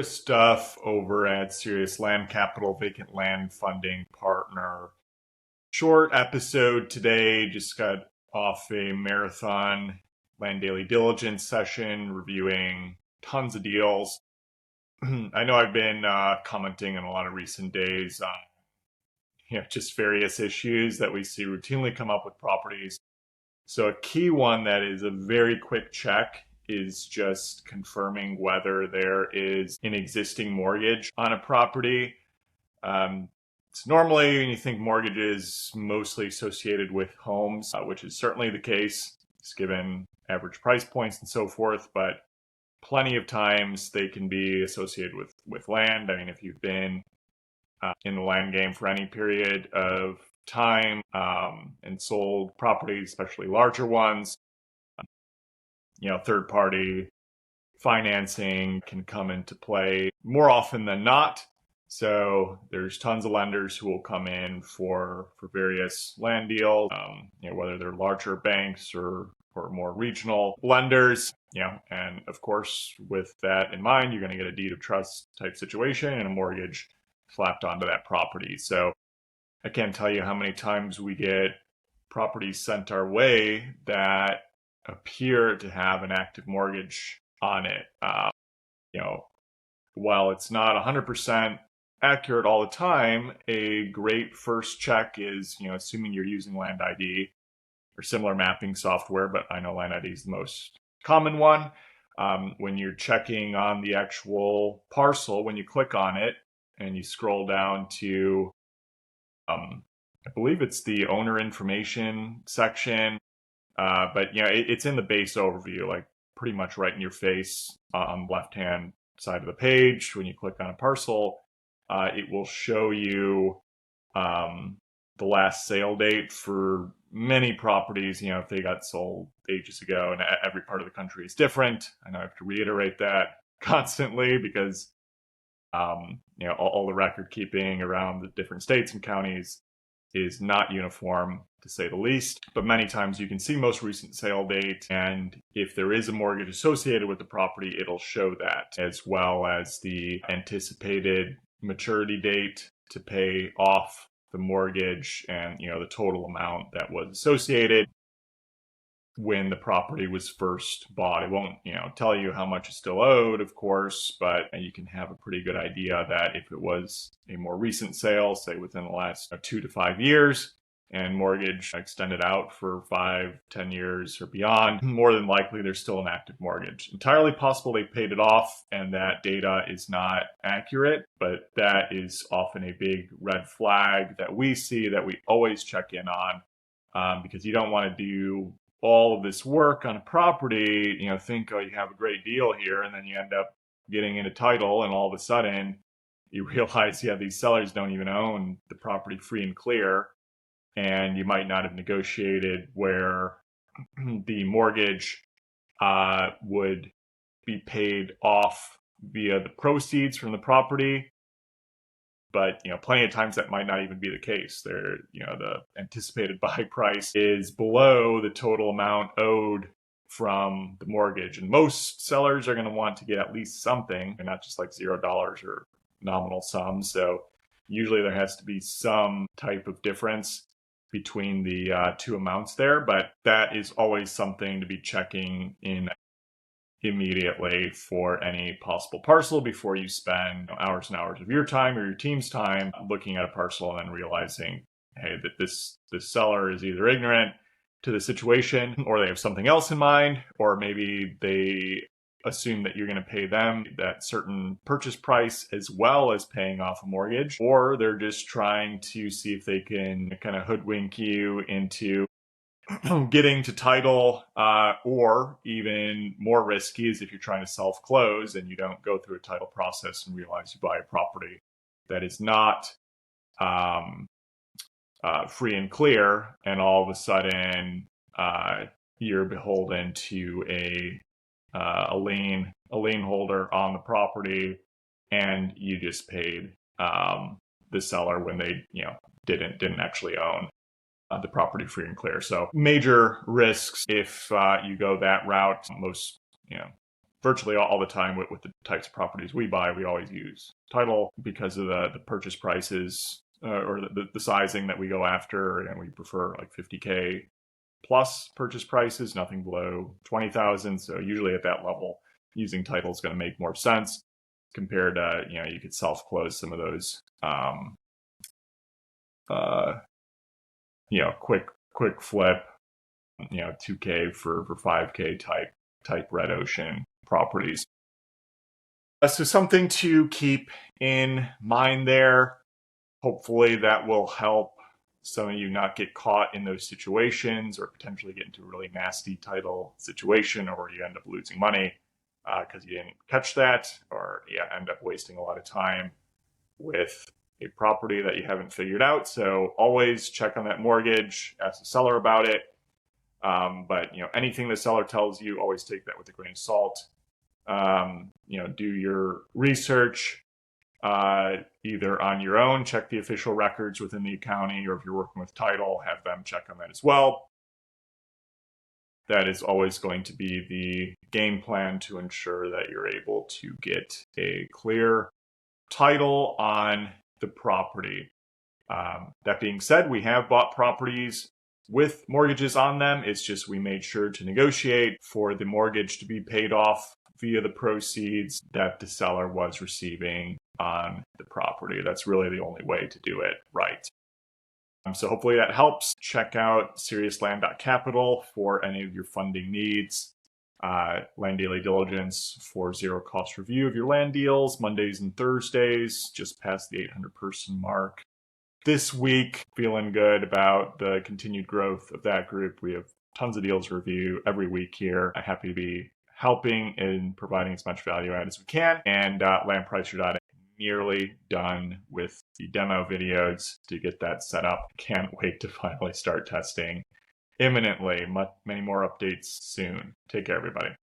Duff over at Serious Land Capital, Vacant Land Funding Partner. Short episode today, just got off a marathon land daily diligence session, reviewing tons of deals. I know I've been commenting in a lot of recent days on just various issues that we see routinely come up with properties. So a key one that is a very quick check is just confirming whether there is an existing mortgage on a property. It's normally, when you think mortgages, mostly associated with homes, which is certainly the case, just given average price points and so forth, but plenty of times they can be associated with land. I mean, if you've been in the land game for any period of time and sold properties, especially larger ones, third-party financing can come into play more often than not. So there's tons of lenders who will come in for various land deals, whether they're larger banks or more regional lenders, and of course, with that in mind, you're going to get a deed of trust type situation and a mortgage slapped onto that property. So I can't tell you how many times we get properties sent our way that appear to have an active mortgage on it. While it's not 100% accurate all the time, a great first check is, assuming you're using Land ID or similar mapping software, but I know Land ID is the most common one. When you're checking on the actual parcel, when you click on it and you scroll down to, I believe it's the owner information section, but it's in the base overview, like pretty much right in your face on the left-hand side of the page. When you click on a parcel, it will show you the last sale date for many properties, if they got sold ages ago, and every part of the country is different. I know I have to reiterate that constantly because, all the record keeping around the different states and counties is not uniform, to say the least. But many times you can see most recent sale date, and if there is a mortgage associated with the property, it'll show that, as well as the anticipated maturity date to pay off the mortgage and the total amount that was associated when the property was first bought. It won't tell you how much is still owed, of course, but you can have a pretty good idea that if it was a more recent sale, say within the last 2 to 5 years, and mortgage extended out for 5, 10 years or beyond, more than likely there's still an active mortgage. Entirely possible they paid it off and that data is not accurate, but that is often a big red flag that we see, that we always check in on, because you don't want to do all of this work on a property, think, oh, you have a great deal here, and then you end up getting into title, and all of a sudden you realize, these sellers don't even own the property free and clear, and you might not have negotiated where the mortgage would be paid off via the proceeds from the property. But, plenty of times that might not even be the case. The anticipated buy price is below the total amount owed from the mortgage. And most sellers are going to want to get at least something, and not just like $0 or nominal sums. So usually there has to be some type of difference between the two amounts there. But that is always something to be checking in immediately for any possible parcel before you spend hours and hours of your time or your team's time looking at a parcel and then realizing, hey, that this seller is either ignorant to the situation, or they have something else in mind, or maybe they assume that you're going to pay them that certain purchase price as well as paying off a mortgage, or they're just trying to see if they can kind of hoodwink you into getting to title, or even more risky is if you're trying to self-close and you don't go through a title process and realize you buy a property that is not free and clear, and all of a sudden you're beholden to a lien holder on the property, and you just paid the seller when they didn't actually own the property free and clear. So major risks if you go that route. Most virtually all the time with the types of properties we buy, we always use title because of the purchase prices or the sizing that we go after, and we prefer like 50K plus purchase prices, nothing below 20,000. So usually at that level, using title is going to make more sense compared to, you could self-close some of those, quick flip, 2K for 5K type red ocean properties. So something to keep in mind there. Hopefully that will help some of you not get caught in those situations or potentially get into a really nasty title situation, or you end up losing money because you didn't catch that, or you end up wasting a lot of time with a property that you haven't figured out. So always check on that mortgage, ask the seller about it. But anything the seller tells you, always take that with a grain of salt. Do your research either on your own, check the official records within the county, or if you're working with title, have them check on that as well. That is always going to be the game plan to ensure that you're able to get a clear title on the property. That being said, we have bought properties with mortgages on them. It's just we made sure to negotiate for the mortgage to be paid off via the proceeds that the seller was receiving on the property. That's really the only way to do it right. So hopefully that helps. Check out seriousland.capital for any of your funding needs. Land Daily Diligence for zero cost review of your land deals, Mondays and Thursdays, just past the 800 person mark. This week, feeling good about the continued growth of that group. We have tons of deals to review every week here. I'm happy to be helping and providing as much value add as we can. And landpricer.com, nearly done with the demo videos to get that set up. Can't wait to finally start testing imminently. Many more updates soon. Take care, everybody.